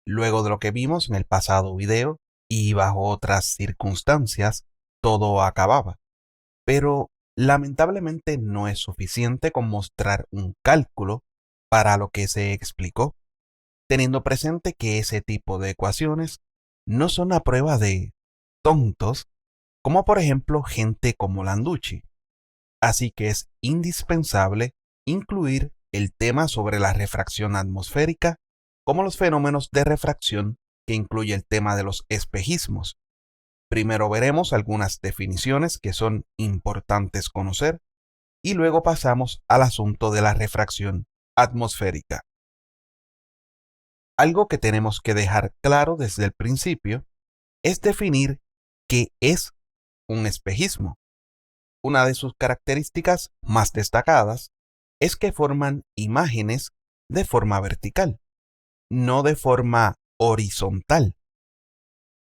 Luego de lo que vimos en el pasado video y bajo otras circunstancias, todo acababa. Pero lamentablemente no es suficiente con mostrar un cálculo para lo que se explicó, teniendo presente que ese tipo de ecuaciones no son a prueba de tontos, como por ejemplo gente como Landucci. Así que es indispensable incluir el tema sobre la refracción atmosférica como los fenómenos de refracción que incluye el tema de los espejismos. Primero veremos algunas definiciones que son importantes conocer y luego pasamos al asunto de la refracción atmosférica. Algo que tenemos que dejar claro desde el principio es definir qué es un espejismo. Una de sus características más destacadas es que forman imágenes de forma vertical, no de forma horizontal.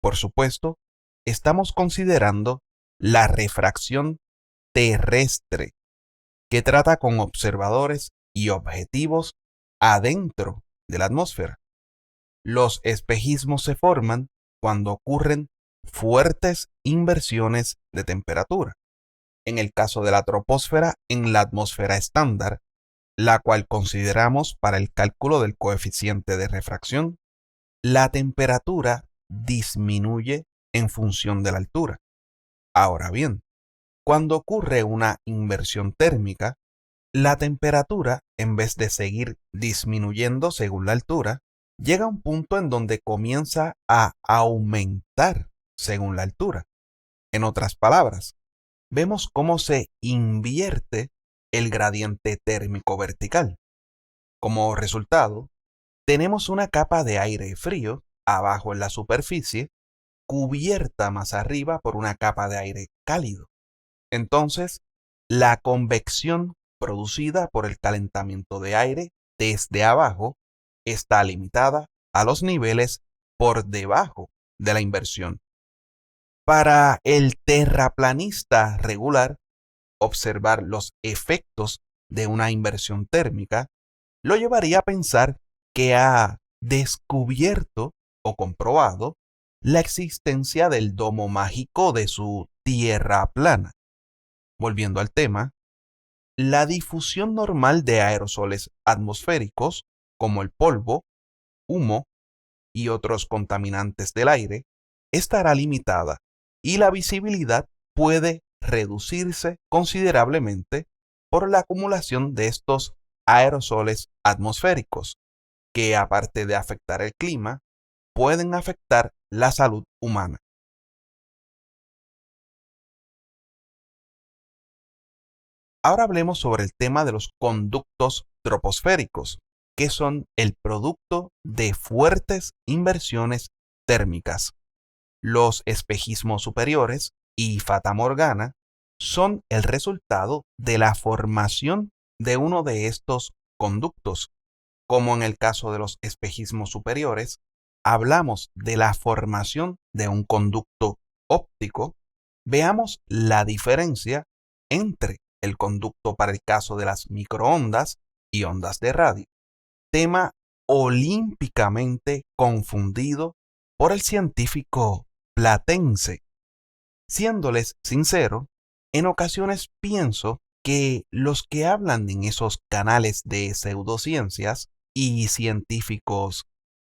Por supuesto, estamos considerando la refracción terrestre, que trata con observadores y objetivos adentro de la atmósfera. Los espejismos se forman cuando ocurren fuertes inversiones de temperatura. En el caso de la troposfera, en la atmósfera estándar, la cual consideramos para el cálculo del coeficiente de refracción, la temperatura disminuye en función de la altura. Ahora bien, cuando ocurre una inversión térmica, la temperatura, en vez de seguir disminuyendo según la altura, llega a un punto en donde comienza a aumentar según la altura. En otras palabras, vemos cómo se invierte el gradiente térmico vertical. Como resultado, tenemos una capa de aire frío abajo en la superficie, cubierta más arriba por una capa de aire cálido. Entonces, la convección producida por el calentamiento de aire desde abajo está limitada a los niveles por debajo de la inversión. Para el terraplanista regular, observar los efectos de una inversión térmica lo llevaría a pensar que ha descubierto o comprobado la existencia del domo mágico de su tierra plana. Volviendo al tema, la difusión normal de aerosoles atmosféricos, como el polvo, humo y otros contaminantes del aire, estará limitada y la visibilidad puede reducirse considerablemente por la acumulación de estos aerosoles atmosféricos, que aparte de afectar el clima, pueden afectar la salud humana. Ahora hablemos sobre el tema de los conductos troposféricos, que son el producto de fuertes inversiones térmicas. Los espejismos superiores y Fata Morgana son el resultado de la formación de uno de estos conductos. Como en el caso de los espejismos superiores, hablamos de la formación de un conducto óptico. Veamos la diferencia entre el conducto para el caso de las microondas y ondas de radio, tema olímpicamente confundido por el científico platense. Siéndoles sincero, en ocasiones pienso que los que hablan en esos canales de pseudociencias y científicos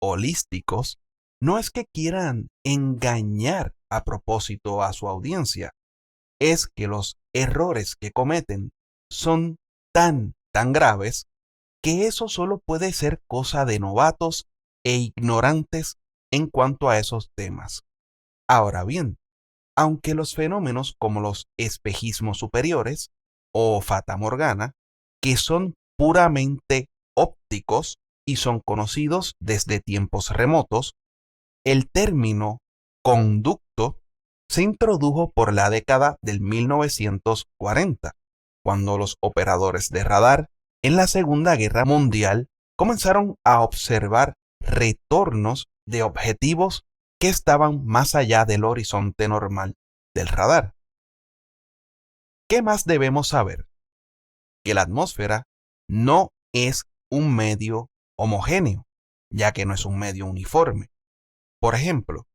holísticos no es que quieran engañar a propósito a su audiencia, es que los errores que cometen son tan graves que eso solo puede ser cosa de novatos e ignorantes en cuanto a esos temas. Ahora bien, aunque los fenómenos como los espejismos superiores o Fata Morgana, que son puramente ópticos y son conocidos desde tiempos remotos, el término conducto se introdujo por la década del 1940, cuando los operadores de radar en la Segunda Guerra Mundial comenzaron a observar retornos de objetivos que estaban más allá del horizonte normal del radar. ¿Qué más debemos saber? Que la atmósfera no es un medio homogéneo, ya que no es un medio uniforme. Por ejemplo,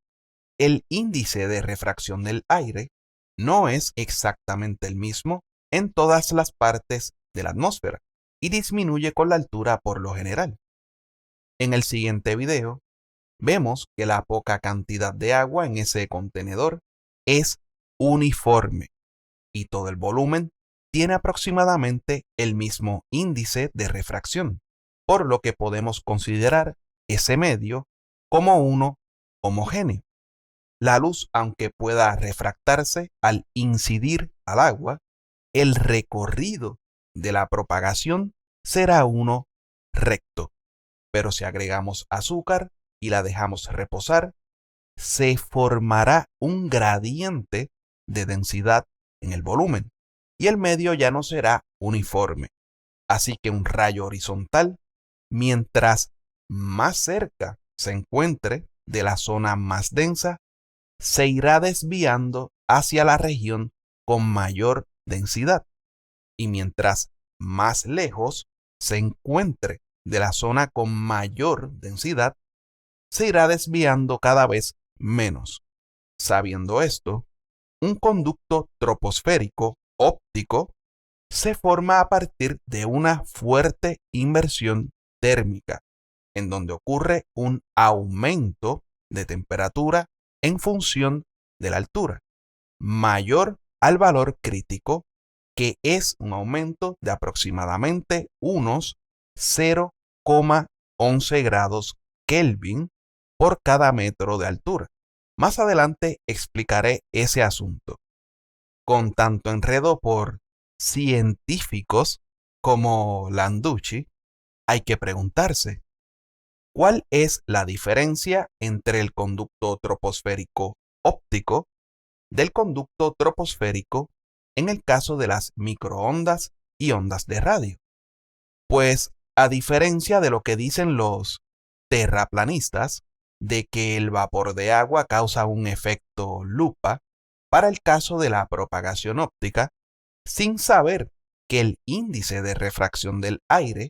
el índice de refracción del aire no es exactamente el mismo en todas las partes de la atmósfera y disminuye con la altura por lo general. En el siguiente video, vemos que la poca cantidad de agua en ese contenedor es uniforme y todo el volumen tiene aproximadamente el mismo índice de refracción, por lo que podemos considerar ese medio como uno homogéneo. La luz, aunque pueda refractarse al incidir al agua, el recorrido de la propagación será uno recto. Pero si agregamos azúcar y la dejamos reposar, se formará un gradiente de densidad en el volumen y el medio ya no será uniforme. Así que un rayo horizontal, mientras más cerca se encuentre de la zona más densa, se irá desviando hacia la región con mayor densidad. Y mientras más lejos se encuentre de la zona con mayor densidad, se irá desviando cada vez menos. Sabiendo esto, un conducto troposférico óptico se forma a partir de una fuerte inversión térmica, en donde ocurre un aumento de temperatura en función de la altura, mayor al valor crítico, que es un aumento de aproximadamente unos 0,11 grados Kelvin por cada metro de altura. Más adelante explicaré ese asunto. Con tanto enredo por científicos como Landucci, hay que preguntarse, ¿cuál es la diferencia entre el conducto troposférico óptico del conducto troposférico en el caso de las microondas y ondas de radio? Pues, a diferencia de lo que dicen los terraplanistas, de que el vapor de agua causa un efecto lupa para el caso de la propagación óptica, sin saber que el índice de refracción del aire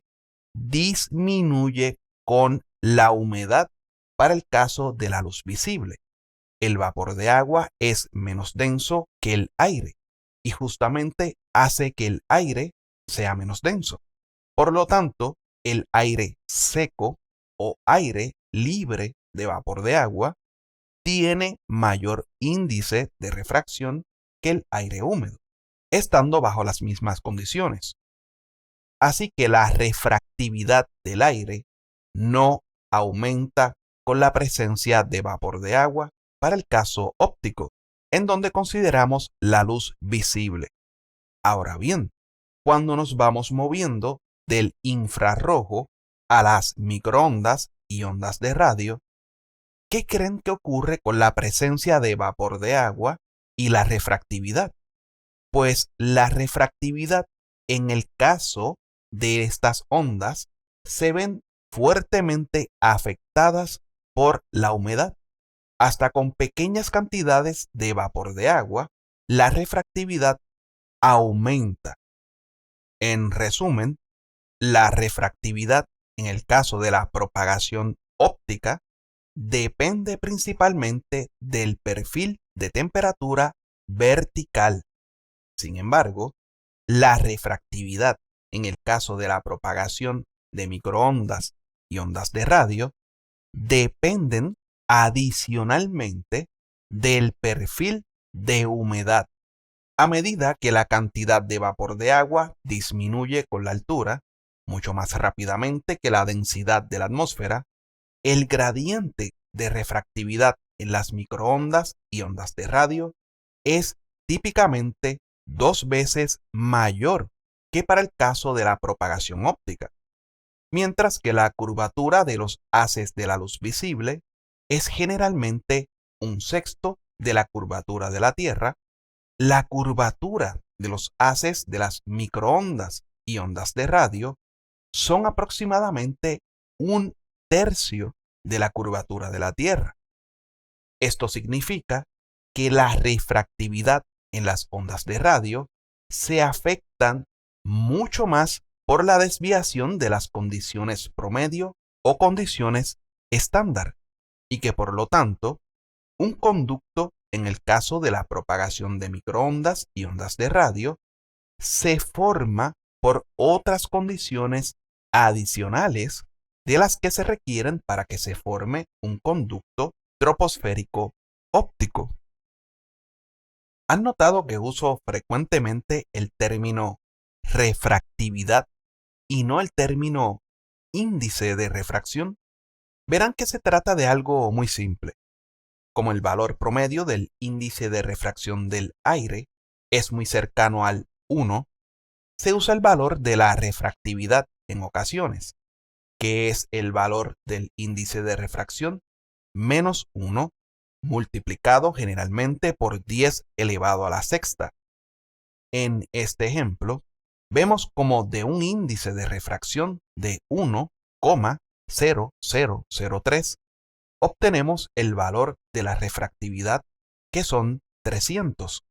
disminuye con la humedad para el caso de la luz visible. El vapor de agua es menos denso que el aire y justamente hace que el aire sea menos denso. Por lo tanto, el aire seco o aire libre de vapor de agua tiene mayor índice de refracción que el aire húmedo, estando bajo las mismas condiciones. Así que la refractividad del aire no aumenta con la presencia de vapor de agua para el caso óptico, en donde consideramos la luz visible. Ahora bien, cuando nos vamos moviendo del infrarrojo a las microondas y ondas de radio, ¿qué creen que ocurre con la presencia de vapor de agua y la refractividad? Pues la refractividad en el caso de estas ondas se ven fuertemente afectadas por la humedad. Hasta con pequeñas cantidades de vapor de agua, la refractividad aumenta. En resumen, la refractividad en el caso de la propagación óptica depende principalmente del perfil de temperatura vertical. Sin embargo, la refractividad en el caso de la propagación de microondas y ondas de radio dependen adicionalmente del perfil de humedad. A medida que la cantidad de vapor de agua disminuye con la altura, mucho más rápidamente que la densidad de la atmósfera, el gradiente de refractividad en las microondas y ondas de radio es típicamente 2 veces mayor que para el caso de la propagación óptica, mientras que la curvatura de los haces de la luz visible es generalmente 1/6 de la curvatura de la Tierra, la curvatura de los haces de las microondas y ondas de radio son aproximadamente un tercio de la curvatura de la Tierra. Esto significa que la refractividad en las ondas de radio se afectan mucho más por la desviación de las condiciones promedio o condiciones estándar, y que por lo tanto, un conducto en el caso de la propagación de microondas y ondas de radio se forma por otras condiciones adicionales de las que se requieren para que se forme un conducto troposférico óptico. ¿Han notado que uso frecuentemente el término refractividad y no el término índice de refracción? Verán que se trata de algo muy simple. Como el valor promedio del índice de refracción del aire es muy cercano al 1, se usa el valor de la refractividad en ocasiones, que es el valor del índice de refracción menos 1 multiplicado generalmente por 10 elevado a la sexta. En este ejemplo, vemos como de un índice de refracción de 1,0003 obtenemos el valor de la refractividad, que son 300.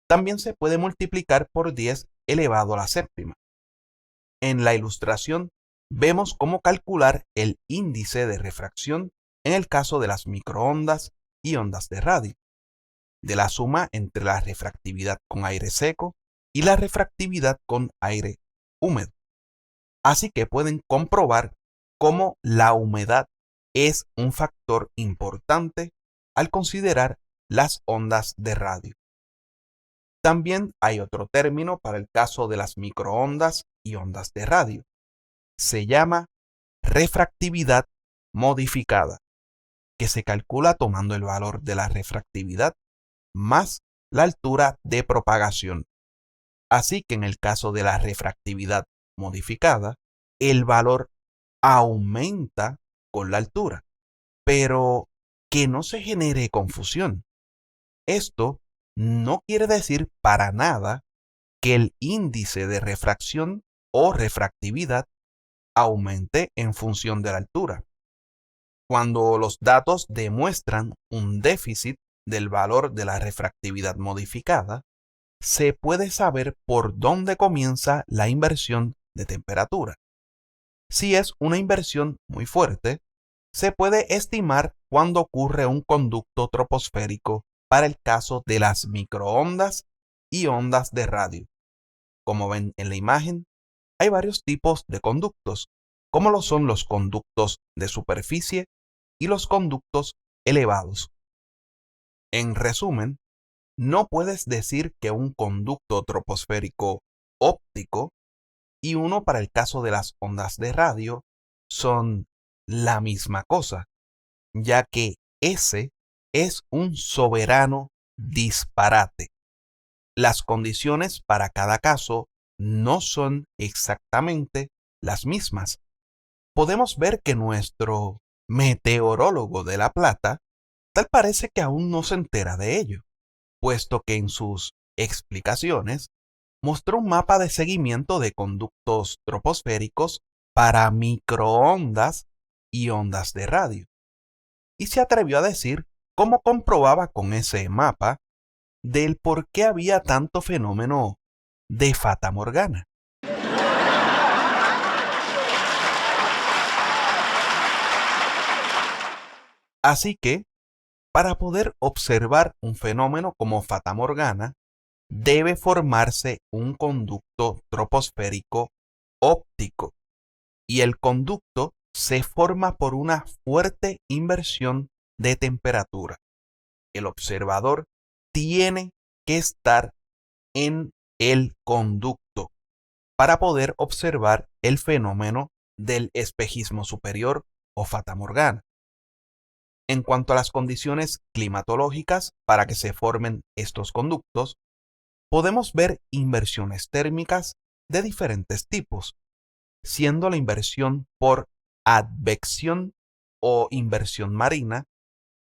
También se puede multiplicar por 10 elevado a la séptima. En la ilustración vemos cómo calcular el índice de refracción en el caso de las microondas y ondas de radio, de la suma entre la refractividad con aire seco y la refractividad con aire húmedo. Así que pueden comprobar cómo la humedad es un factor importante al considerar las ondas de radio. También hay otro término para el caso de las microondas y ondas de radio. Se llama refractividad modificada, que se calcula tomando el valor de la refractividad más la altura de propagación. Así que en el caso de la refractividad modificada, el valor aumenta con la altura, pero que no se genere confusión. Esto no quiere decir para nada que el índice de refracción o refractividad aumente en función de la altura. Cuando los datos demuestran un déficit del valor de la refractividad modificada, se puede saber por dónde comienza la inversión de temperatura. Si es una inversión muy fuerte, se puede estimar cuándo ocurre un conducto troposférico para el caso de las microondas y ondas de radio. Como ven en la imagen, hay varios tipos de conductos, como lo son los conductos de superficie y los conductos elevados. En resumen, no puedes decir que un conducto troposférico óptico y uno para el caso de las ondas de radio son la misma cosa, ya que ese es un soberano disparate. Las condiciones para cada caso no son exactamente las mismas. Podemos ver que nuestro meteorólogo de La Plata tal parece que aún no se entera de ello, puesto que en sus explicaciones mostró un mapa de seguimiento de conductos troposféricos para microondas y ondas de radio, y se atrevió a decir cómo comprobaba con ese mapa del por qué había tanto fenómeno de fatamorgana. Así que, para poder observar un fenómeno como fatamorgana, debe formarse un conducto troposférico óptico, y el conducto se forma por una fuerte inversión de temperatura. El observador tiene que estar en el conducto para poder observar el fenómeno del espejismo superior o fatamorgana. En cuanto a las condiciones climatológicas para que se formen estos conductos, podemos ver inversiones térmicas de diferentes tipos, siendo la inversión por advección o inversión marina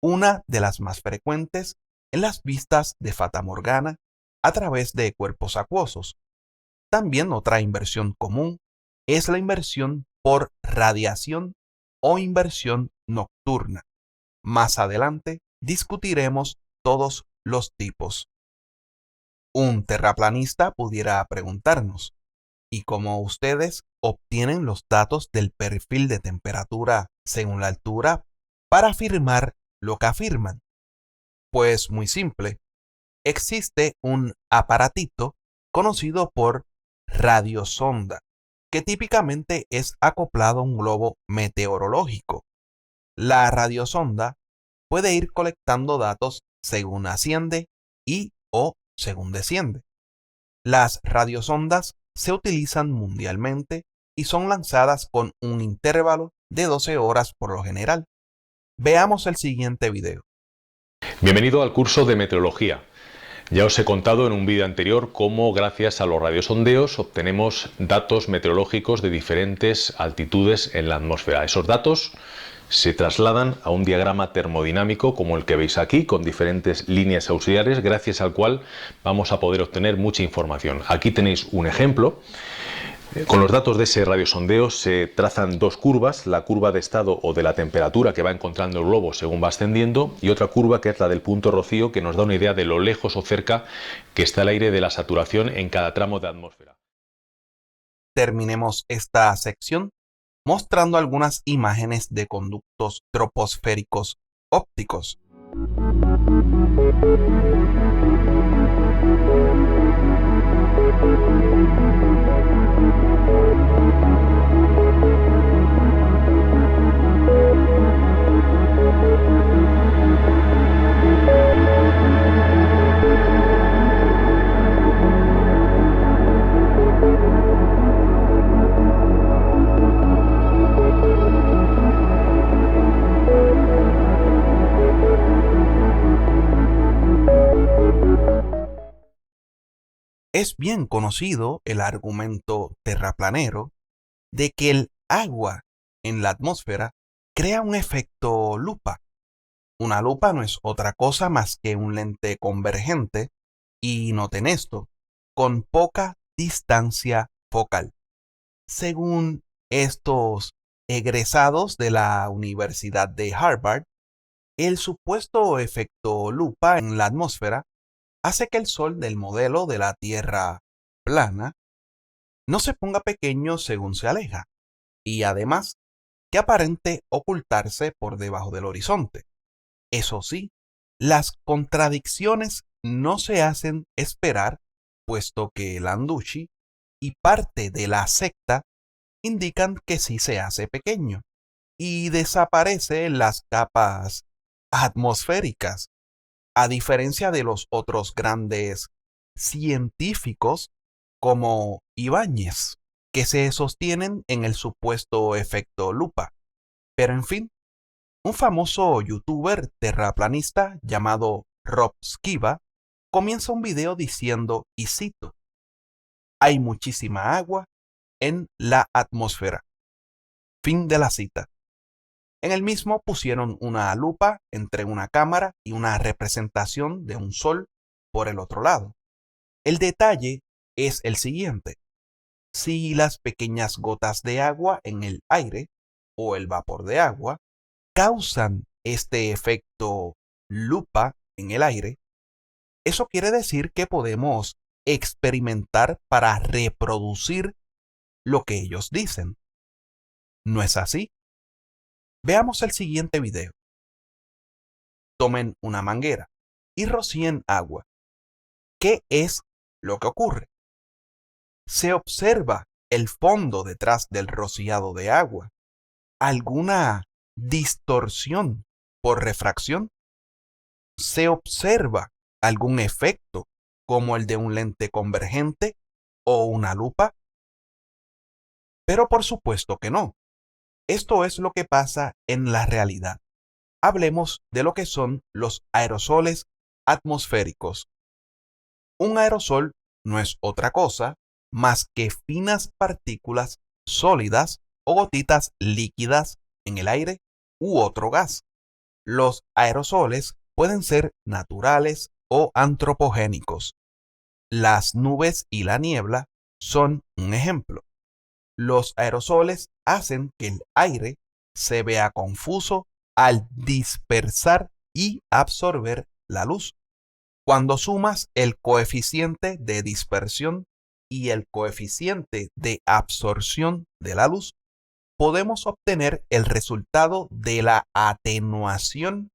una de las más frecuentes en las vistas de fatamorgana a través de cuerpos acuosos. También otra inversión común es la inversión por radiación o inversión nocturna. Más adelante discutiremos todos los tipos. Un terraplanista pudiera preguntarnos, ¿y cómo ustedes obtienen los datos del perfil de temperatura según la altura para afirmar lo que afirman? Pues muy simple. Existe un aparatito conocido por radiosonda, que típicamente es acoplado a un globo meteorológico. La radiosonda puede ir colectando datos según asciende y o según desciende. Las radiosondas se utilizan mundialmente y son lanzadas con un intervalo de 12 horas por lo general. Veamos el siguiente video. Bienvenido al curso de meteorología. Ya os he contado en un vídeo anterior cómo gracias a los radiosondeos obtenemos datos meteorológicos de diferentes altitudes en la atmósfera. Esos datos se trasladan a un diagrama termodinámico como el que veis aquí, con diferentes líneas auxiliares, gracias al cual vamos a poder obtener mucha información. Aquí tenéis un ejemplo. Con los datos de ese radiosondeo se trazan dos curvas, la curva de estado o de la temperatura que va encontrando el globo según va ascendiendo, y otra curva que es la del punto rocío, que nos da una idea de lo lejos o cerca que está el aire de la saturación en cada tramo de atmósfera. Terminemos esta sección mostrando algunas imágenes de conductos troposféricos ópticos. Es bien conocido el argumento terraplanero de que el agua en la atmósfera crea un efecto lupa. Una lupa no es otra cosa más que un lente convergente, y noten esto, con poca distancia focal. Según estos egresados de la Universidad de Harvard, el supuesto efecto lupa en la atmósfera hace que el Sol del modelo de la Tierra plana no se ponga pequeño según se aleja, y además que aparente ocultarse por debajo del horizonte. Eso sí, las contradicciones no se hacen esperar, puesto que Landucci y parte de la secta indican que sí se hace pequeño y desaparece en las capas atmosféricas, a diferencia de los otros grandes científicos como Ibáñez, que se sostienen en el supuesto efecto lupa. Pero en fin, un famoso youtuber terraplanista llamado Rob Skiba comienza un video diciendo, y cito, «Hay muchísima agua en la atmósfera». Fin de la cita. En el mismo pusieron una lupa entre una cámara y una representación de un sol por el otro lado. El detalle es el siguiente. Si las pequeñas gotas de agua en el aire o el vapor de agua causan este efecto lupa en el aire, eso quiere decir que podemos experimentar para reproducir lo que ellos dicen. ¿No es así? Veamos el siguiente video. Tomen una manguera y rocíen agua. ¿Qué es lo que ocurre? Se observa el fondo detrás del rociado de agua. ¿Alguna distorsión por refracción? ¿Se observa algún efecto como el de un lente convergente o una lupa? Pero por supuesto que no. Esto es lo que pasa en la realidad. Hablemos de lo que son los aerosoles atmosféricos. Un aerosol no es otra cosa más que finas partículas sólidas o gotitas líquidas en el aire u otro gas. Los aerosoles pueden ser naturales o antropogénicos. Las nubes y la niebla son un ejemplo. Los aerosoles hacen que el aire se vea confuso al dispersar y absorber la luz. Cuando sumas el coeficiente de dispersión y el coeficiente de absorción de la luz, podemos obtener el resultado de la atenuación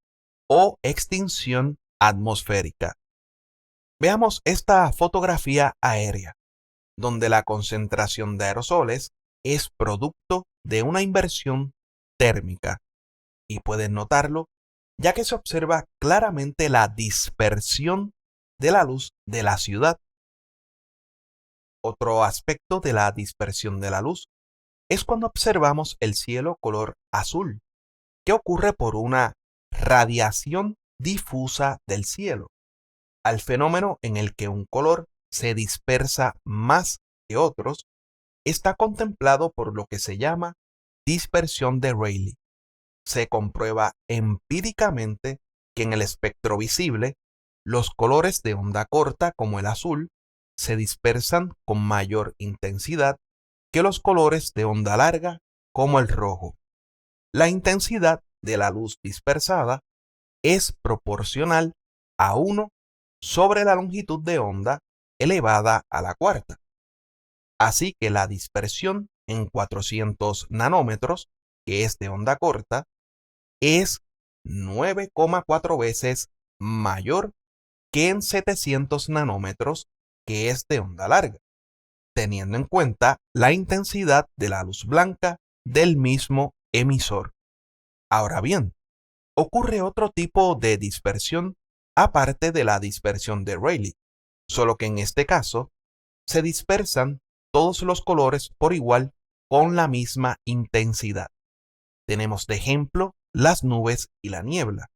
o extinción atmosférica. Veamos esta fotografía aérea, donde la concentración de aerosoles es producto de una inversión térmica. Y pueden notarlo, ya que se observa claramente la dispersión de la luz de la ciudad. Otro aspecto de la dispersión de la luz es cuando observamos el cielo color azul, que ocurre por una radiación difusa del cielo, al fenómeno en el que un color se dispersa más que otros, está contemplado por lo que se llama dispersión de Rayleigh. Se comprueba empíricamente que en el espectro visible, los colores de onda corta, como el azul, se dispersan con mayor intensidad que los colores de onda larga, como el rojo. La intensidad de la luz dispersada es proporcional a 1 sobre la longitud de onda elevada a la cuarta. Así que la dispersión en 400 nanómetros, que es de onda corta, es 9,4 veces mayor que en 700 nanómetros, que es de onda larga, teniendo en cuenta la intensidad de la luz blanca del mismo emisor. Ahora bien, ocurre otro tipo de dispersión aparte de la dispersión de Rayleigh, solo que en este caso se dispersan todos los colores por igual con la misma intensidad. Tenemos de ejemplo las nubes y la niebla.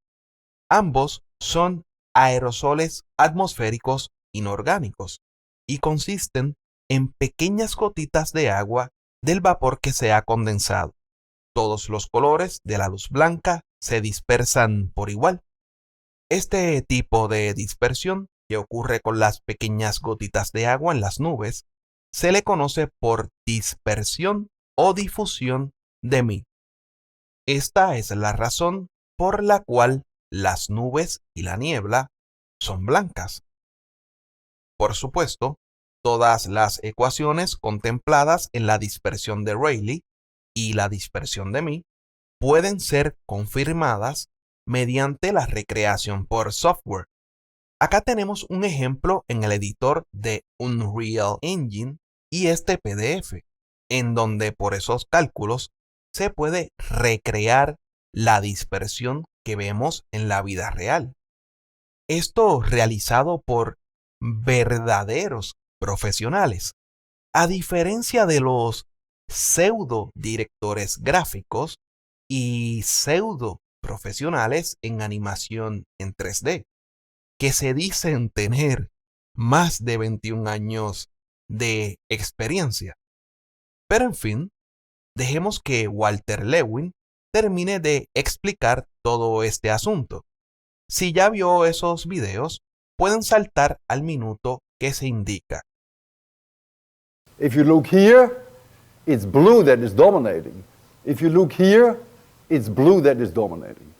Ambos son aerosoles atmosféricos inorgánicos y consisten en pequeñas gotitas de agua del vapor que se ha condensado. Todos los colores de la luz blanca se dispersan por igual. Este tipo de dispersión, que ocurre con las pequeñas gotitas de agua en las nubes, se le conoce por dispersión o difusión de Mie. Esta es la razón por la cual las nubes y la niebla son blancas. Por supuesto, todas las ecuaciones contempladas en la dispersión de Rayleigh y la dispersión de Mie pueden ser confirmadas mediante la recreación por software. Acá tenemos un ejemplo en el editor de Unreal Engine y este PDF, en donde por esos cálculos se puede recrear la dispersión que vemos en la vida real. Esto realizado por verdaderos profesionales, a diferencia de los pseudo directores gráficos y pseudo profesionales en animación en 3D, que se dicen tener más de 21 años de experiencia. Pero en fin, dejemos que Walter Lewin termine de explicar todo este asunto. Si ya vio esos videos, pueden saltar al minuto que se indica. If you look here, it's blue that is dominating. If you look here, it's blue that is dominating.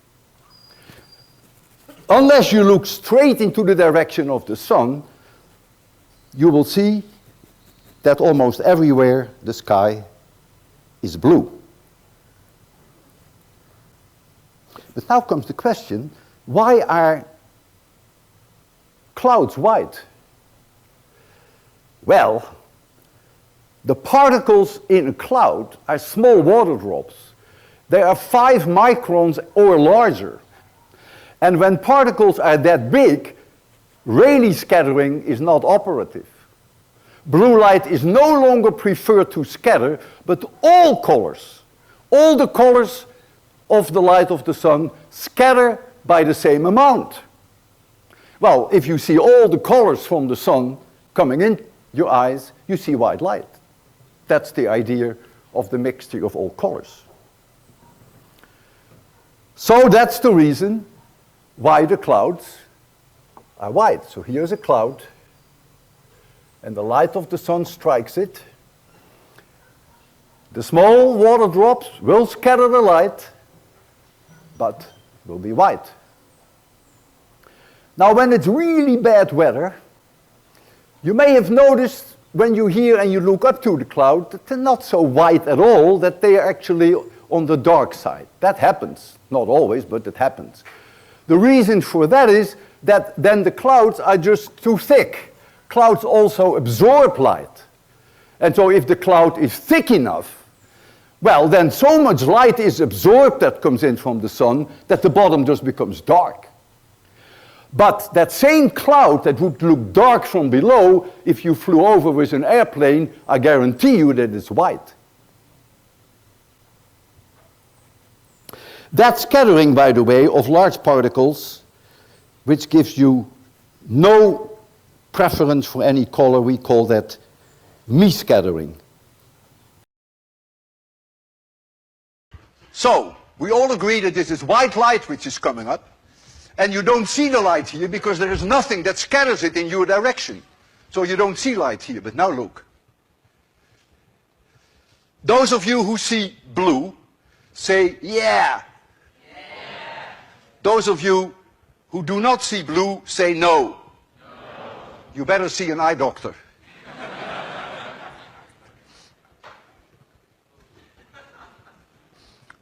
Unless you look straight into the direction of the sun, you will see that almost everywhere the sky is blue. But now comes the question, why are clouds white? Well, the particles in a cloud are small water drops. They are 5 microns or larger. And when particles are that big, Rayleigh scattering is not operative. Blue light is no longer preferred to scatter, but all colors, all the colors of the light of the sun scatter by the same amount. Well, if you see all the colors from the sun coming in your eyes, you see white light. That's the idea of the mixture of all colors. So that's the reason why the clouds are white. So here's a cloud, and the light of the sun strikes it. The small water drops will scatter the light, but will be white. Now, when it's really bad weather, you may have noticed when you hear and you look up to the cloud that they're not so white at all, that they are actually on the dark side. That happens. Not always, but it happens. The reason for that is that then the clouds are just too thick. Clouds also absorb light. And so if the cloud is thick enough, well, then so much light is absorbed that comes in from the sun that the bottom just becomes dark. But that same cloud that would look dark from below, if you flew over with an airplane, I guarantee you that it's white. That scattering, by the way, of large particles, which gives you no preference for any color, we call that me-scattering. So, we all agree that this is white light which is coming up, and you don't see the light here because there is nothing that scatters it in your direction. So you don't see light here, but now look. Those of you who see blue, say, yeah. Those of you who do not see blue, say no. You better see an eye doctor.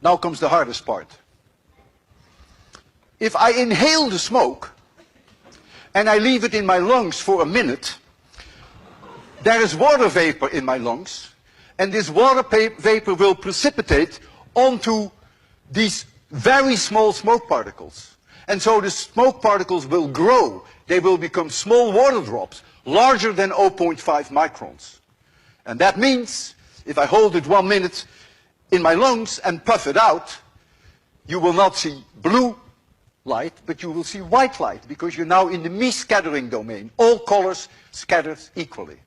Now comes the hardest part. If I inhale the smoke and I leave it in my lungs for a minute, there is water vapor in my lungs, and this water vapor will precipitate onto these very small smoke particles. And so the smoke particles will grow. They will become small water drops, larger than 0.5 microns. And that means, if I hold it 1 minute in my lungs and puff it out, you will not see blue light, but you will see white light, because you're now in the me-scattering domain. All colors scattered equally.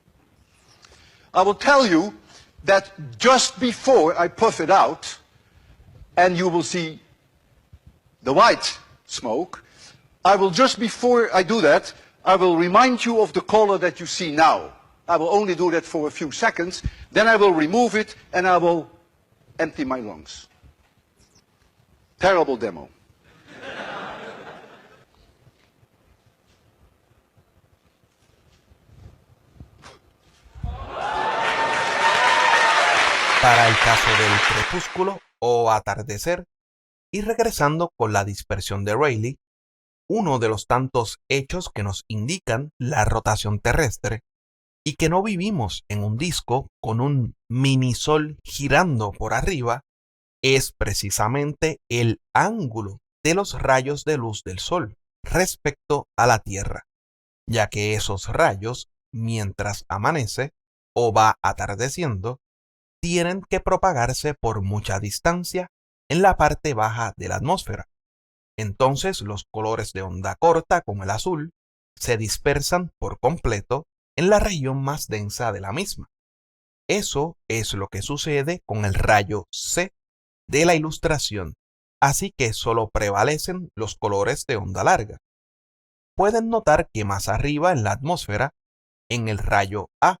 I will tell you that just before I puff it out, and you will see the white smoke, just before I do that, I will remind you of the color that you see now. I will only do that for a few seconds, then I will remove it, and I will empty my lungs. Terrible demo. Para el caso del crepúsculo o atardecer, y regresando con la dispersión de Rayleigh, uno de los tantos hechos que nos indican la rotación terrestre y que no vivimos en un disco con un minisol girando por arriba, es precisamente el ángulo de los rayos de luz del Sol respecto a la Tierra, ya que esos rayos, mientras amanece o va atardeciendo, tienen que propagarse por mucha distancia en la parte baja de la atmósfera. Entonces los colores de onda corta, como el azul, se dispersan por completo en la región más densa de la misma. Eso es lo que sucede con el rayo C de la ilustración, así que solo prevalecen los colores de onda larga. Pueden notar que más arriba en la atmósfera, en el rayo A,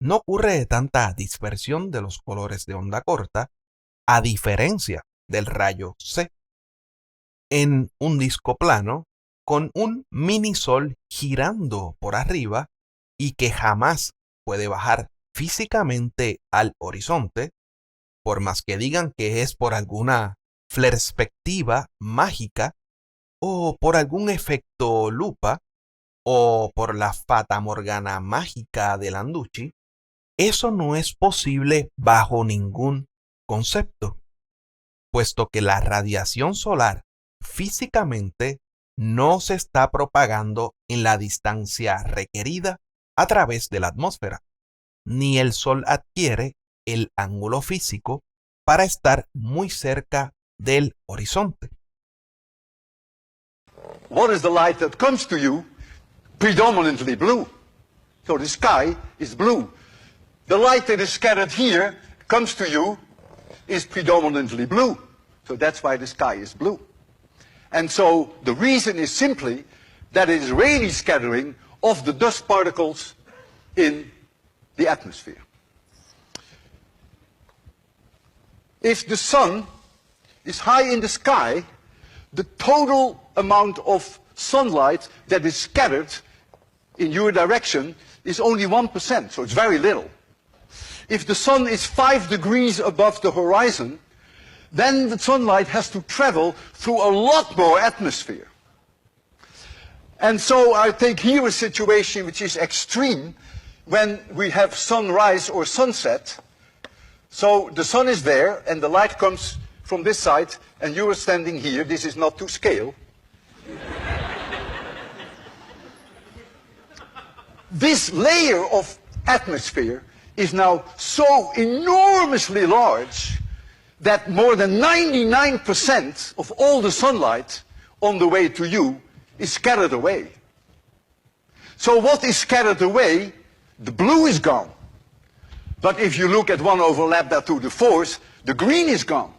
no ocurre tanta dispersión de los colores de onda corta, a diferencia del rayo C. En un disco plano, con un minisol girando por arriba y que jamás puede bajar físicamente al horizonte, por más que digan que es por alguna perspectiva mágica o por algún efecto lupa o por la fata morgana mágica de Landucci, eso no es posible bajo ningún concepto, puesto que la radiación solar físicamente no se está propagando en la distancia requerida a través de la atmósfera, ni el Sol adquiere el ángulo físico para estar muy cerca del horizonte. What is the light that comes to you? Predominantly blue. So the sky is blue. The light that is scattered here comes to you is predominantly blue. So that's why the sky is blue. And so the reason is simply that it is Rayleigh scattering of the dust particles in the atmosphere. If the sun is high in the sky, the total amount of sunlight that is scattered in your direction is only 1%, so it's very little. If the sun is 5 degrees above the horizon, then the sunlight has to travel through a lot more atmosphere. And so I take here a situation which is extreme when we have sunrise or sunset. So the sun is there and the light comes from this side and you are standing here. This is not to scale. This layer of atmosphere is now so enormously large that more than 99% of all the sunlight on the way to you is scattered away. So what is scattered away? The blue is gone. But if you look at 1 overlap that to the 4th, the green is gone.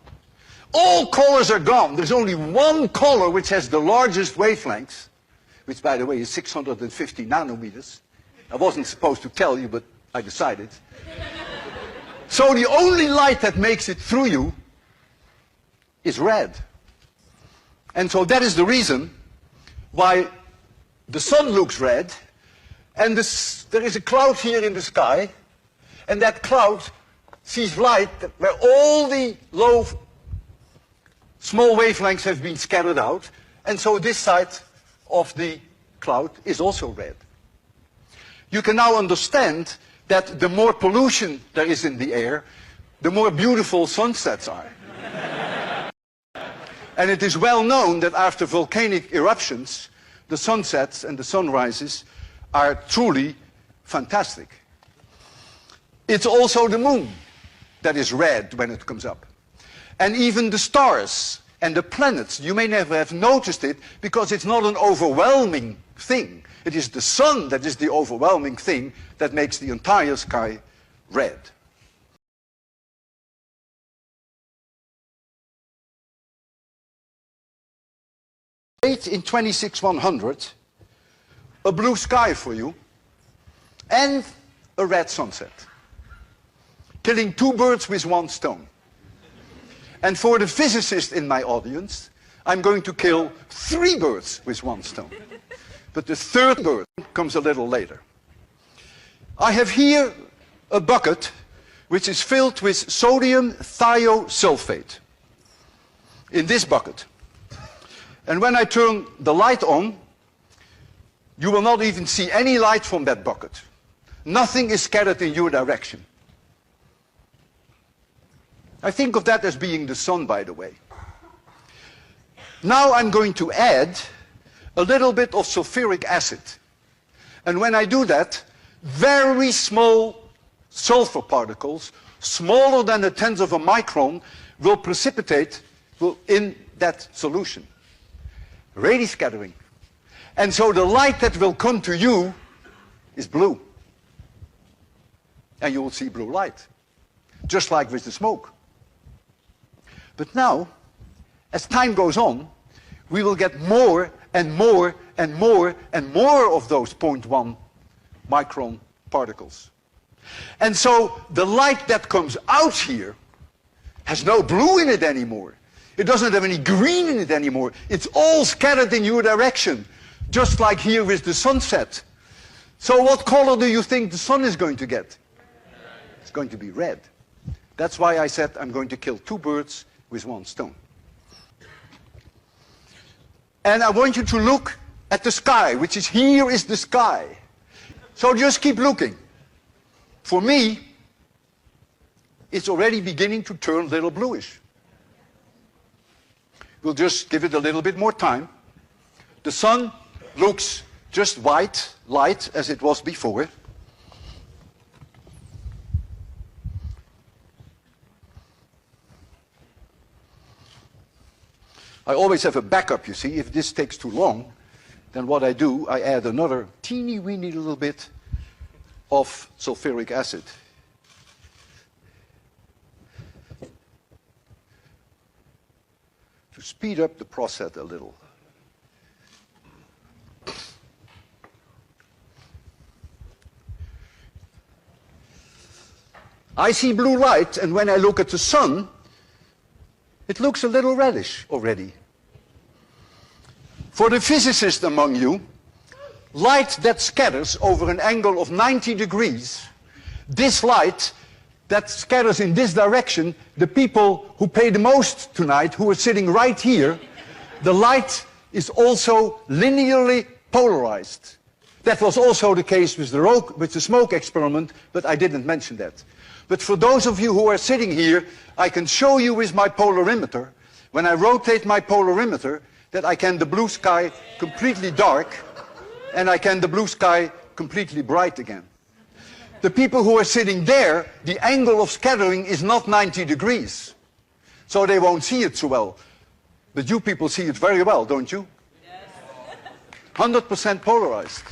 All colors are gone. There's only one color which has the largest wavelengths, which by the way is 650 nanometers. I wasn't supposed to tell you, but I decided. So the only light that makes it through you is red. And so that is the reason why the sun looks red, and there is a cloud here in the sky, and that cloud sees light where all the low, small wavelengths have been scattered out, and so this side of the cloud is also red. You can now understand that the more pollution there is in the air, the more beautiful sunsets are. And it is well known that after volcanic eruptions, the sunsets and the sunrises are truly fantastic. It's also the moon that is red when it comes up. And even the stars and the planets, you may never have noticed it because it's not an overwhelming thing. It is the sun that is the overwhelming thing that makes the entire sky red. In 26100, a blue sky for you and a red sunset, killing 2 birds with 1 stone. And for the physicist in my audience, I'm going to kill 3 birds with 1 stone. But the 3rd bird comes a little later. I have here a bucket which is filled with sodium thiosulfate. In this bucket. And when I turn the light on, you will not even see any light from that bucket. Nothing is scattered in your direction. I think of that as being the sun, by the way. Now I'm going to add a little bit of sulfuric acid. And when I do that, very small sulfur particles, smaller than a tenth of a micron, will precipitate in that solution. Rayleigh scattering. And so the light that will come to you is blue. And you will see blue light, just like with the smoke. But now, as time goes on, we will get more and more and more and more of those 0.1 micron particles. And so the light that comes out here has no blue in it anymore. It doesn't have any green in it anymore. It's all scattered in your direction, just like here with the sunset. So what color do you think the sun is going to get? It's going to be red. That's why I said I'm going to kill 2 birds with 1 stone. And I want you to look at the sky, which is here is the sky. So just keep looking. For me, it's already beginning to turn a little bluish. We'll just give it a little bit more time. The sun looks just white, light, as it was before. I always have a backup, you see. If this takes too long, then what I do, I add another teeny-weeny little bit of sulfuric acid. To speed up the process a little. I see blue light, and when I look at the sun, it looks a little reddish already. For the physicist among you, light that scatters over an angle of 90 degrees, this light that scatters in this direction, the people who pay the most tonight, who are sitting right here, the light is also linearly polarized. That was also the case with the smoke experiment, but I didn't mention that. But for those of you who are sitting here, I can show you with my polarimeter, when I rotate my polarimeter, that I can the blue sky completely dark, and I can the blue sky completely bright again. The people who are sitting there, the angle of scattering is not 90 degrees. So they won't see it so well. But you people see it very well, don't you? Yes. 100% polarized.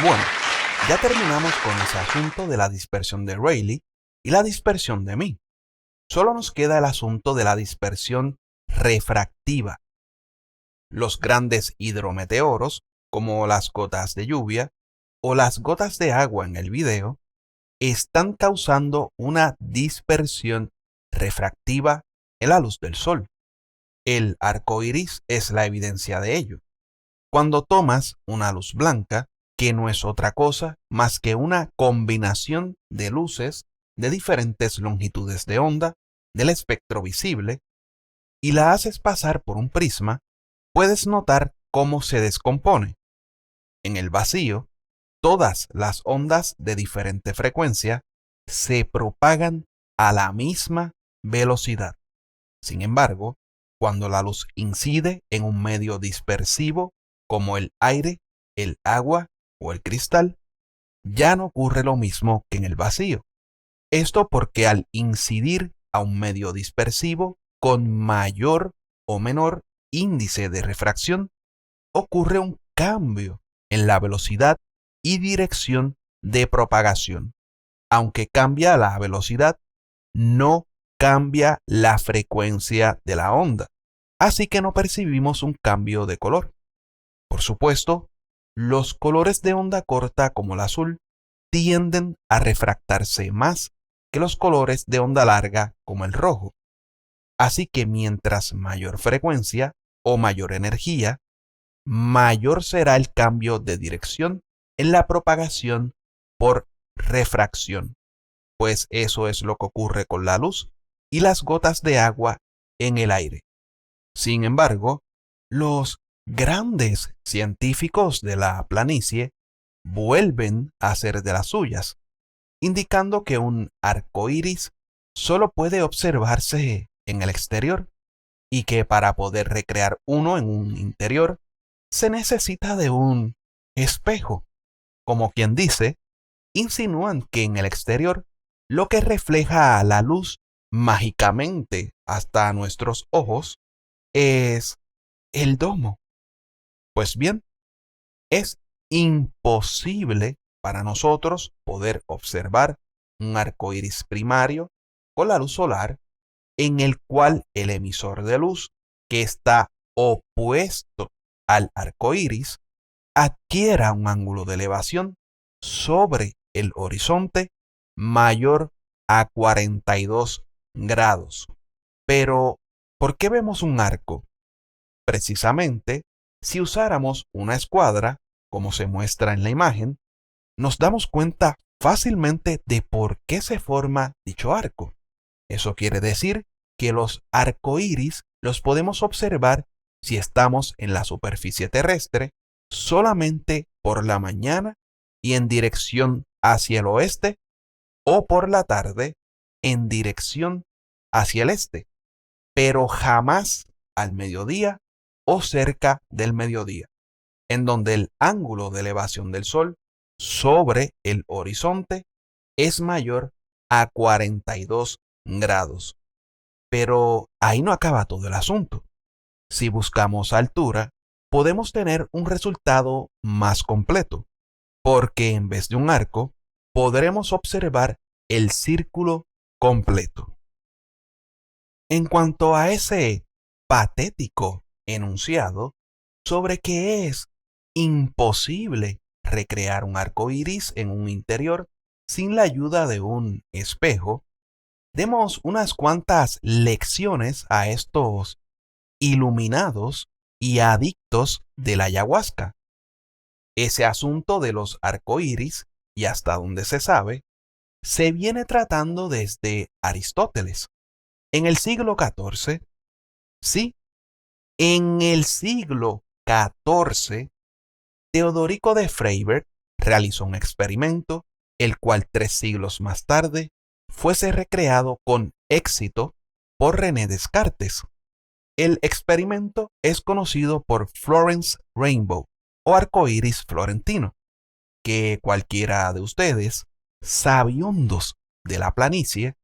Bueno, ya terminamos con ese asunto de la dispersión de Rayleigh y la dispersión de Mie. Solo nos queda el asunto de la dispersión refractiva. Los grandes hidrometeoros, como las gotas de lluvia o las gotas de agua en el video, están causando una dispersión refractiva en la luz del sol. El arco iris es la evidencia de ello. Cuando tomas una luz blanca, que no es otra cosa más que una combinación de luces de diferentes longitudes de onda del espectro visible, y la haces pasar por un prisma, puedes notar cómo se descompone. En el vacío, todas las ondas de diferente frecuencia se propagan a la misma velocidad. Sin embargo, cuando la luz incide en un medio dispersivo como el aire, el agua o el cristal, ya no ocurre lo mismo que en el vacío. Esto porque al incidir a un medio dispersivo con mayor o menor índice de refracción, ocurre un cambio en la velocidad y dirección de propagación. Aunque cambia la velocidad, no cambia la frecuencia de la onda, así que no percibimos un cambio de color. Por supuesto, los colores de onda corta como el azul tienden a refractarse más que los colores de onda larga como el rojo. Así que mientras mayor frecuencia o mayor energía, mayor será el cambio de dirección en la propagación por refracción, pues eso es lo que ocurre con la luz y las gotas de agua en el aire. Sin embargo, los grandes científicos de la planicie vuelven a hacer de las suyas, indicando que un arco iris solo puede observarse en el exterior y que para poder recrear uno en un interior se necesita de un espejo. Como quien dice, insinúan que en el exterior lo que refleja la luz mágicamente hasta nuestros ojos es el domo. Pues bien, es imposible para nosotros poder observar un arco iris primario con la luz solar en el cual el emisor de luz, que está opuesto al arco iris, adquiera un ángulo de elevación sobre el horizonte mayor a 42 grados. Pero, ¿por qué vemos un arco? Precisamente, si usáramos una escuadra, como se muestra en la imagen, nos damos cuenta fácilmente de por qué se forma dicho arco. Eso quiere decir que los arcoíris los podemos observar si estamos en la superficie terrestre solamente por la mañana y en dirección hacia el oeste, o por la tarde en dirección hacia el este, pero jamás al mediodía o cerca del mediodía, en donde el ángulo de elevación del Sol sobre el horizonte es mayor a 42 grados. Pero ahí no acaba todo el asunto. Si buscamos altura, podemos tener un resultado más completo, porque en vez de un arco, podremos observar el círculo completo. En cuanto a ese patético enunciado sobre que es imposible recrear un arco iris en un interior sin la ayuda de un espejo, demos unas cuantas lecciones a estos iluminados y adictos de la ayahuasca. Ese asunto de los arcoíris, y hasta donde se sabe, se viene tratando desde Aristóteles. En el siglo XIV, sí, en el siglo XIV, Teodorico de Freiberg realizó un experimento, el cual 3 siglos más tarde fuese recreado con éxito por René Descartes. El experimento es conocido por Florence Rainbow o arcoíris florentino, que cualquiera de ustedes, sabiondos de la planicie,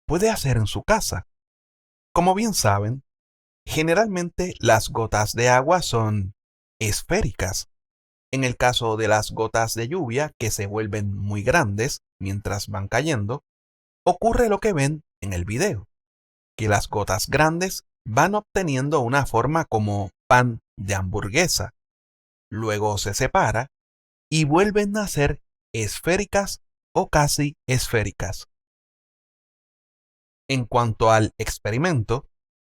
puede hacer en su casa. Como bien saben, generalmente las gotas de agua son esféricas. En el caso de las gotas de lluvia que se vuelven muy grandes mientras van cayendo, ocurre lo que ven en el video, que las gotas grandes van obteniendo una forma como pan de hamburguesa. Luego se separa y vuelven a ser esféricas o casi esféricas. En cuanto al experimento,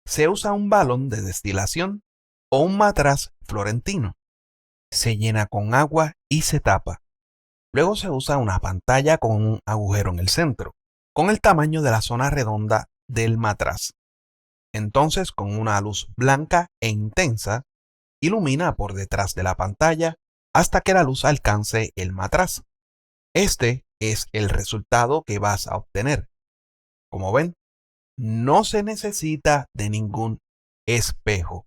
se usa un balón de destilación o un matraz florentino. Se llena con agua y se tapa. Luego se usa una pantalla con un agujero en el centro, con el tamaño de la zona redonda del matraz. Entonces, con una luz blanca e intensa, ilumina por detrás de la pantalla hasta que la luz alcance el matraz. Este es el resultado que vas a obtener. Como ven, no se necesita de ningún espejo.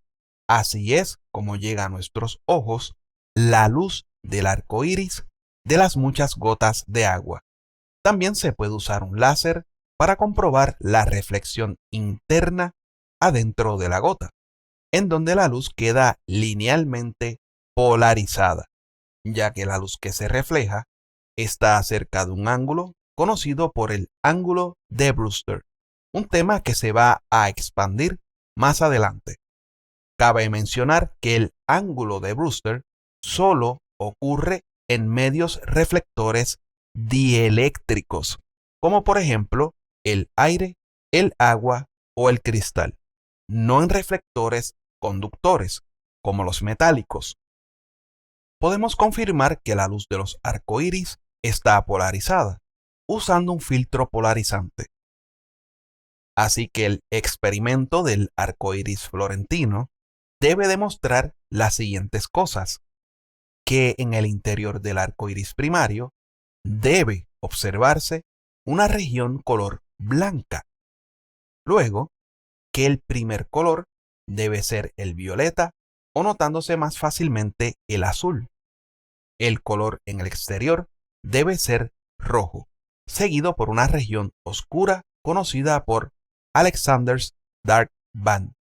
Así es como llega a nuestros ojos la luz del arco iris de las muchas gotas de agua. También se puede usar un láser para comprobar la reflexión interna adentro de la gota, en donde la luz queda linealmente polarizada, ya que la luz que se refleja está cerca de un ángulo conocido por el ángulo de Brewster, un tema que se va a expandir más adelante. Cabe mencionar que el ángulo de Brewster solo ocurre en medios reflectores dieléctricos, como por ejemplo el aire, el agua o el cristal, no en reflectores conductores, como los metálicos. Podemos confirmar que la luz de los arcoíris está polarizada, usando un filtro polarizante. Así que el experimento del arcoíris florentino debe demostrar las siguientes cosas: que en el interior del arcoíris primario debe observarse una región color blanca. Luego, que el primer color debe ser el violeta o notándose más fácilmente el azul. El color en el exterior debe ser rojo, seguido por una región oscura conocida por Alexander's Dark Band.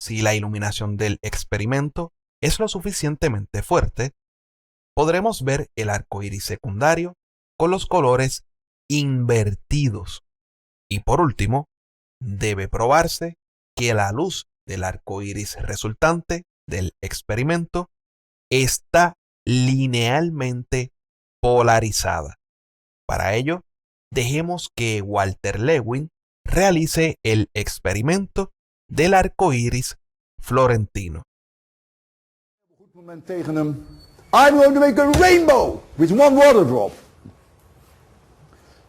Si la iluminación del experimento es lo suficientemente fuerte, podremos ver el arco iris secundario con los colores invertidos. Y por último, debe probarse que la luz del arco iris resultante del experimento está linealmente polarizada. Para ello, dejemos que Walter Lewin realice el experimento del arco iris florentino. I'm going to make a rainbow with one water drop.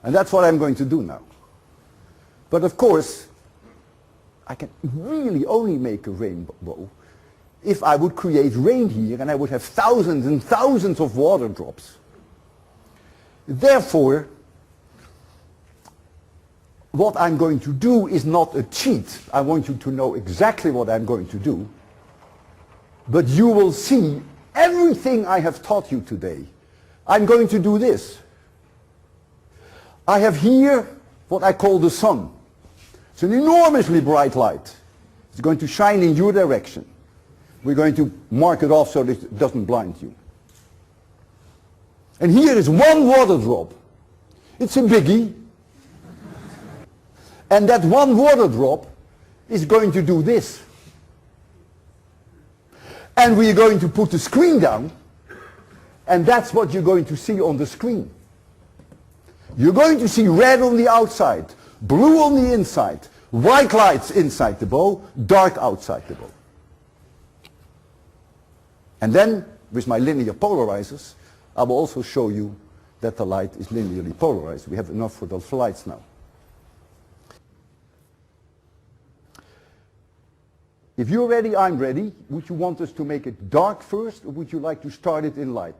And that's what I'm going to do now. But of course, I can really only make a rainbow if I would create rain here and I would have thousands and thousands of water drops. Therefore, what I'm going to do is not a cheat. I want you to know exactly what I'm going to do. But you will see everything I have taught you today. I'm going to do this. I have here what I call the sun. It's an enormously bright light. It's going to shine in your direction. We're going to mark it off so that it doesn't blind you. And here is one water drop. It's a biggie. And that one water drop is going to do this. And we're going to put the screen down, and that's what you're going to see on the screen. You're going to see red on the outside, blue on the inside, white lights inside the bow, dark outside the bow. And then, with my linear polarizers, I will also show you that the light is linearly polarized. We have enough for those lights now. If you're ready, I'm ready. Would you want us to make it dark first, or would you like to start it in light?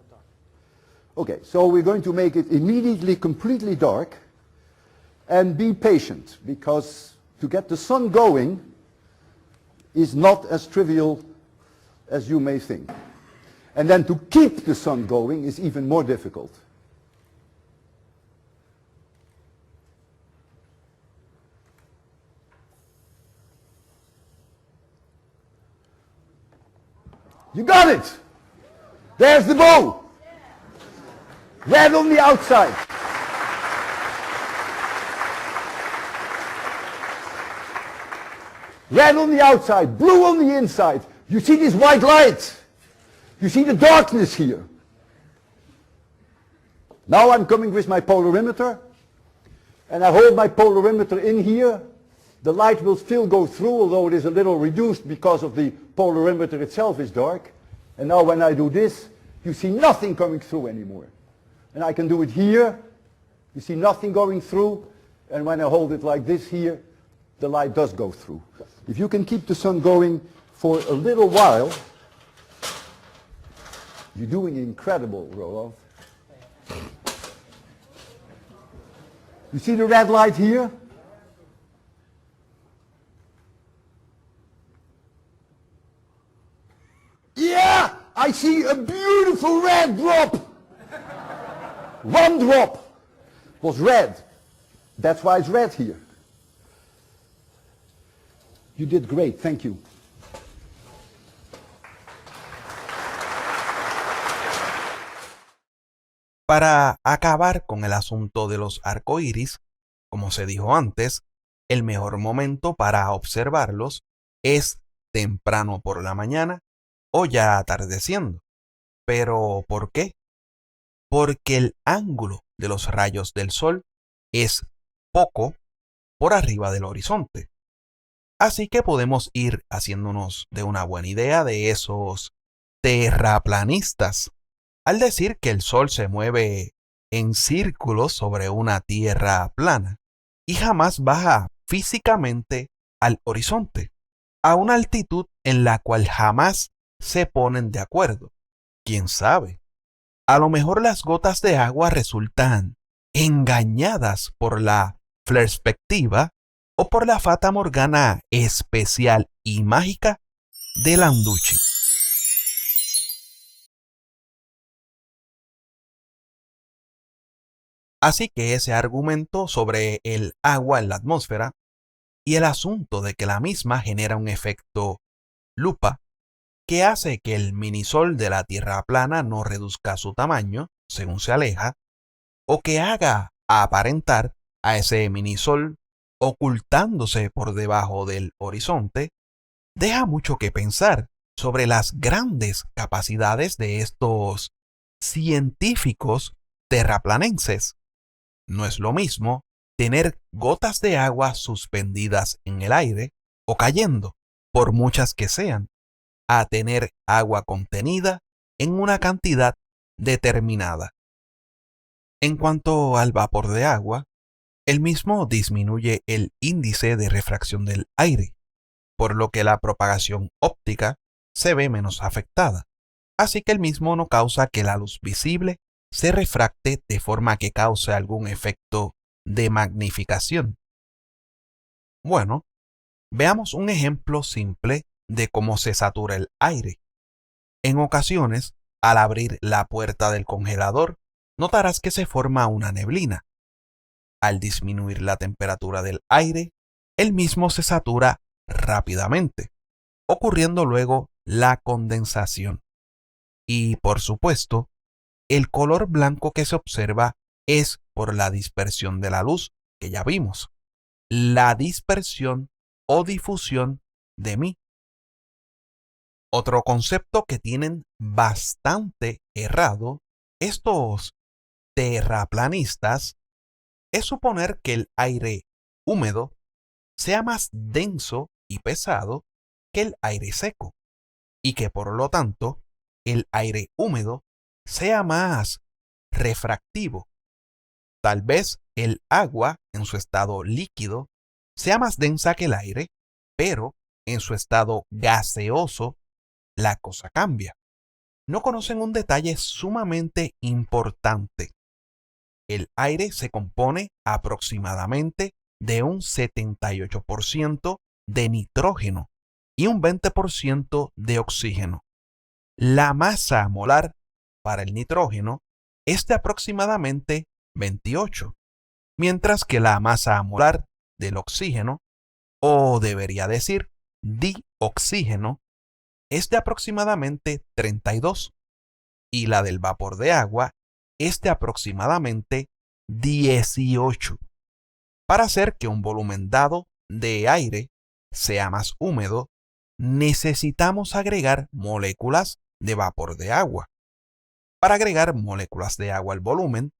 Dark. Okay, so we're going to make it immediately completely dark, and be patient, because to get the sun going is not as trivial as you may think. And then to keep the sun going is even more difficult. You got it! There's the bow! Red on the outside. Red on the outside, blue on the inside. You see this white light? You see the darkness here? Now I'm coming with my polarimeter, and I hold my polarimeter in here. The light will still go through, although it is a little reduced because of the polarimeter itself is dark. And now when I do this, you see nothing coming through anymore. And I can do it here. You see nothing going through. And when I hold it like this here, the light does go through. If you can keep the sun going for a little while, you're doing incredible, Roland. You see the red light here? Yeah, I see a beautiful red drop. One drop was red. That's why it's red here. You did great, thank you. Para acabar con el asunto de los arcoíris, como se dijo antes, el mejor momento para observarlos es temprano por la mañana o ya atardeciendo. ¿Pero por qué? Porque el ángulo de los rayos del sol es poco por arriba del horizonte. Así que podemos ir haciéndonos de una buena idea de esos terraplanistas al decir que el sol se mueve en círculos sobre una tierra plana y jamás baja físicamente al horizonte, a una altitud en la cual jamás se ponen de acuerdo. ¿Quién sabe? A lo mejor las gotas de agua resultan engañadas por la perspectiva o por la fata morgana especial y mágica de Landucci. Así que ese argumento sobre el agua en la atmósfera y el asunto de que la misma genera un efecto lupa que hace que el minisol de la Tierra plana no reduzca su tamaño según se aleja, o que haga aparentar a ese minisol ocultándose por debajo del horizonte, deja mucho que pensar sobre las grandes capacidades de estos científicos terraplanenses. No es lo mismo tener gotas de agua suspendidas en el aire o cayendo, por muchas que sean, a tener agua contenida en una cantidad determinada. En cuanto al vapor de agua, el mismo disminuye el índice de refracción del aire, por lo que la propagación óptica se ve menos afectada, así que el mismo no causa que la luz visible se refracte de forma que cause algún efecto de magnificación. Bueno, veamos un ejemplo simple de cómo se satura el aire. En ocasiones, al abrir la puerta del congelador, notarás que se forma una neblina. Al disminuir la temperatura del aire, el mismo se satura rápidamente, ocurriendo luego la condensación. Y, por supuesto, el color blanco que se observa es por la dispersión de la luz que ya vimos. La dispersión o difusión de mí. Otro concepto que tienen bastante errado estos terraplanistas es suponer que el aire húmedo sea más denso y pesado que el aire seco y que por lo tanto el aire húmedo sea más refractivo. Tal vez el agua en su estado líquido sea más densa que el aire, pero en su estado gaseoso la cosa cambia. No conocen un detalle sumamente importante. El aire se compone aproximadamente de un 78% de nitrógeno y un 20% de oxígeno. La masa molar para el nitrógeno es de aproximadamente 28, mientras que la masa molar del oxígeno, o debería decir dioxígeno, es de aproximadamente 32 y la del vapor de agua es de aproximadamente 18. Para hacer que un volumen dado de aire sea más húmedo, necesitamos agregar moléculas de vapor de agua. Para agregar moléculas de agua al volumen,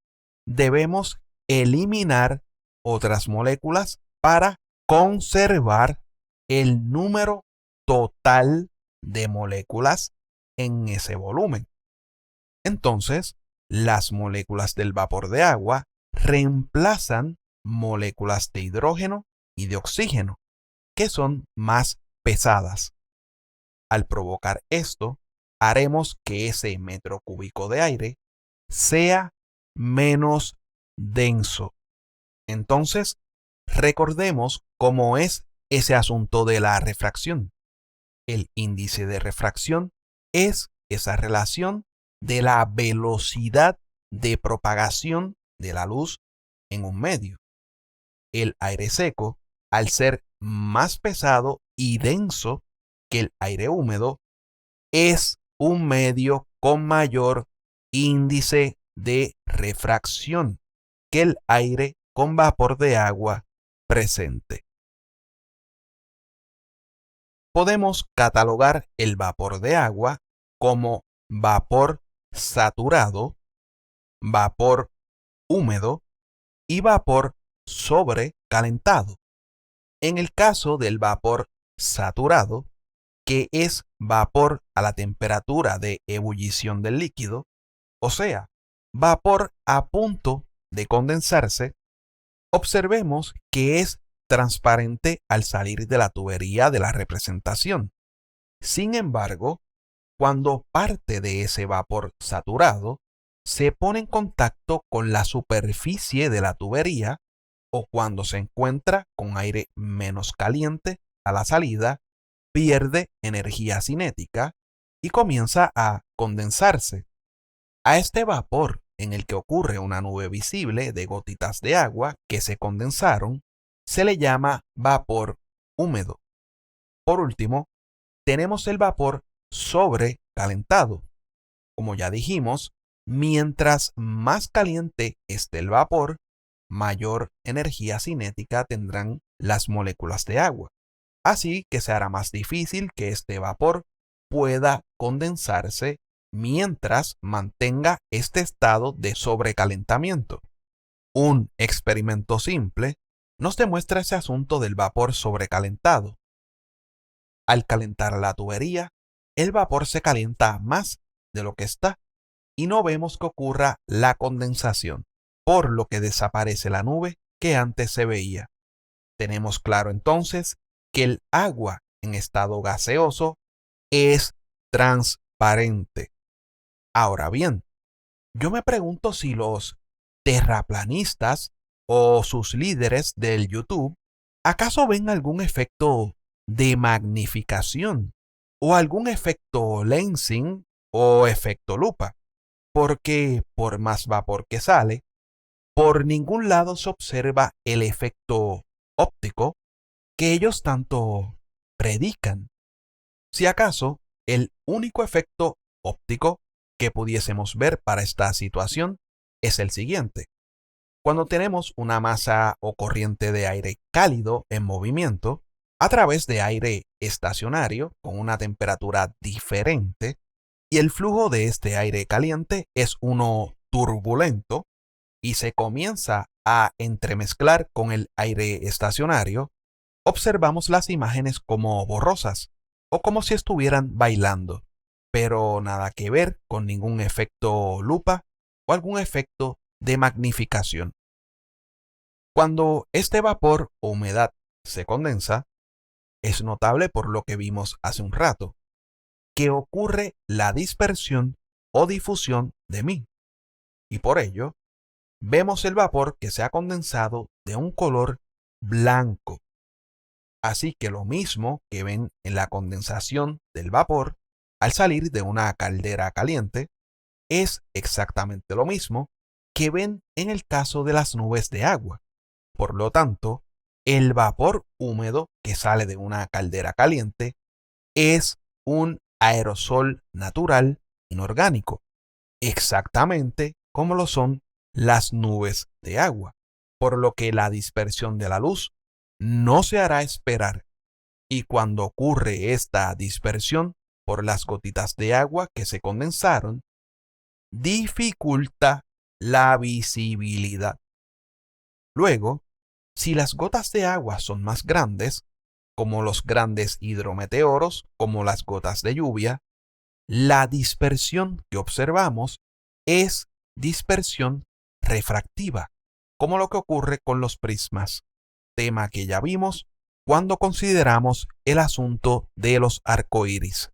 debemos eliminar otras moléculas para conservar el número total de moléculas en ese volumen. Entonces, las moléculas del vapor de agua reemplazan moléculas de hidrógeno y de oxígeno, que son más pesadas. Al provocar esto, haremos que ese metro cúbico de aire sea menos denso. Entonces, recordemos cómo es ese asunto de la refracción. El índice de refracción es esa relación de la velocidad de propagación de la luz en un medio. El aire seco, al ser más pesado y denso que el aire húmedo, es un medio con mayor índice de refracción que el aire con vapor de agua presente. Podemos catalogar el vapor de agua como vapor saturado, vapor húmedo y vapor sobrecalentado. En el caso del vapor saturado, que es vapor a la temperatura de ebullición del líquido, o sea, vapor a punto de condensarse, observemos que es transparente al salir de la tubería de la representación. Sin embargo, cuando parte de ese vapor saturado se pone en contacto con la superficie de la tubería o cuando se encuentra con aire menos caliente a la salida, pierde energía cinética y comienza a condensarse. A este vapor, en el que ocurre una nube visible de gotitas de agua que se condensaron, se le llama vapor húmedo. Por último, tenemos el vapor sobrecalentado. Como ya dijimos, mientras más caliente esté el vapor, mayor energía cinética tendrán las moléculas de agua. Así que se hará más difícil que este vapor pueda condensarse mientras mantenga este estado de sobrecalentamiento. Un experimento simple nos demuestra ese asunto del vapor sobrecalentado. Al calentar la tubería, el vapor se calienta más de lo que está y no vemos que ocurra la condensación, por lo que desaparece la nube que antes se veía. Tenemos claro entonces que el agua en estado gaseoso es transparente. Ahora bien, yo me pregunto si los terraplanistas o sus líderes del YouTube acaso ven algún efecto de magnificación o algún efecto lensing o efecto lupa, porque por más vapor que sale, por ningún lado se observa el efecto óptico que ellos tanto predican. Si acaso, el único efecto óptico que pudiésemos ver para esta situación es el siguiente. Cuando tenemos una masa o corriente de aire cálido en movimiento, a través de aire estacionario con una temperatura diferente, y el flujo de este aire caliente es uno turbulento y se comienza a entremezclar con el aire estacionario, observamos las imágenes como borrosas o como si estuvieran bailando, pero nada que ver con ningún efecto lupa o algún efecto de magnificación. Cuando este vapor o humedad se condensa, es notable por lo que vimos hace un rato, que ocurre la dispersión o difusión de mí, y por ello vemos el vapor que se ha condensado de un color blanco. Así que lo mismo que ven en la condensación del vapor al salir de una caldera caliente, es exactamente lo mismo que ven en el caso de las nubes de agua. Por lo tanto, el vapor húmedo que sale de una caldera caliente es un aerosol natural inorgánico, exactamente como lo son las nubes de agua, por lo que la dispersión de la luz no se hará esperar, y cuando ocurre esta dispersión por las gotitas de agua que se condensaron, dificulta la visibilidad. Luego, si las gotas de agua son más grandes, como los grandes hidrometeoros, como las gotas de lluvia, la dispersión que observamos es dispersión refractiva, como lo que ocurre con los prismas, tema que ya vimos cuando consideramos el asunto de los arcoíris.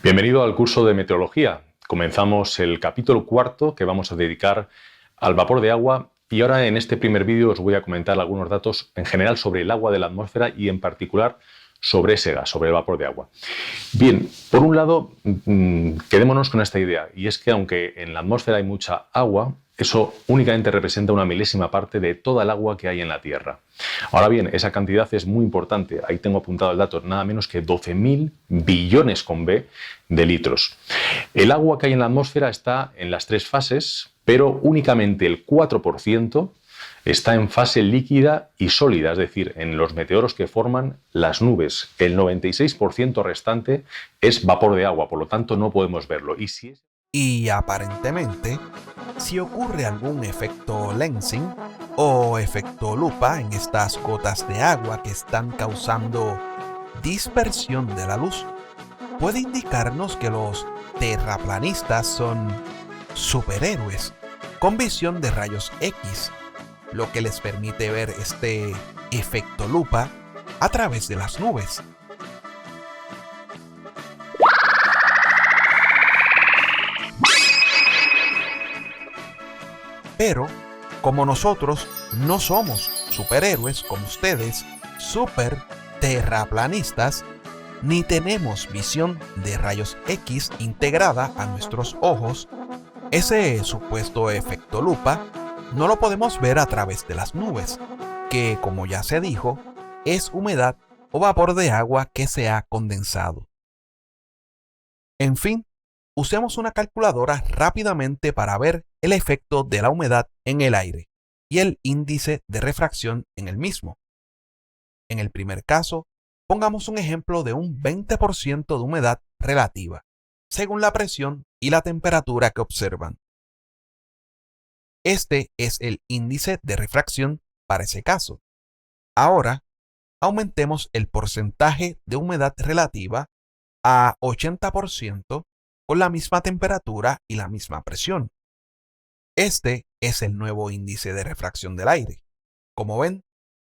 Bienvenido al curso de meteorología. Comenzamos el capítulo 4 que vamos a dedicar al vapor de agua, y ahora en este primer vídeo os voy a comentar algunos datos en general sobre el agua de la atmósfera y en particular sobre ese gas, sobre el vapor de agua. Bien, por un lado, quedémonos con esta idea, y es que aunque en la atmósfera hay mucha agua, eso únicamente representa una milésima parte de toda el agua que hay en la Tierra. Ahora bien, esa cantidad es muy importante. Ahí tengo apuntado el dato, nada menos que 12.000 billones con B de litros. El agua que hay en la atmósfera está en las tres fases, pero únicamente el 4% está en fase líquida y sólida, es decir, en los meteoros que forman las nubes. El 96% restante es vapor de agua, por lo tanto no podemos verlo. Y aparentemente, si ocurre algún efecto lensing o efecto lupa en estas gotas de agua que están causando dispersión de la luz, puede indicarnos que los terraplanistas son superhéroes con visión de rayos X, lo que les permite ver este efecto lupa a través de las nubes. Pero, como nosotros no somos superhéroes como ustedes, super terraplanistas, ni tenemos visión de rayos X integrada a nuestros ojos, ese supuesto efecto lupa no lo podemos ver a través de las nubes, que, como ya se dijo, es humedad o vapor de agua que se ha condensado. En fin, usemos una calculadora rápidamente para ver el efecto de la humedad en el aire y el índice de refracción en el mismo. En el primer caso, pongamos un ejemplo de un 20% de humedad relativa, según la presión y la temperatura que observan. Este es el índice de refracción para ese caso. Ahora, aumentemos el porcentaje de humedad relativa a 80% con la misma temperatura y la misma presión. Este es el nuevo índice de refracción del aire. Como ven,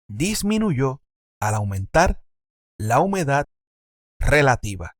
disminuyó al aumentar la humedad relativa.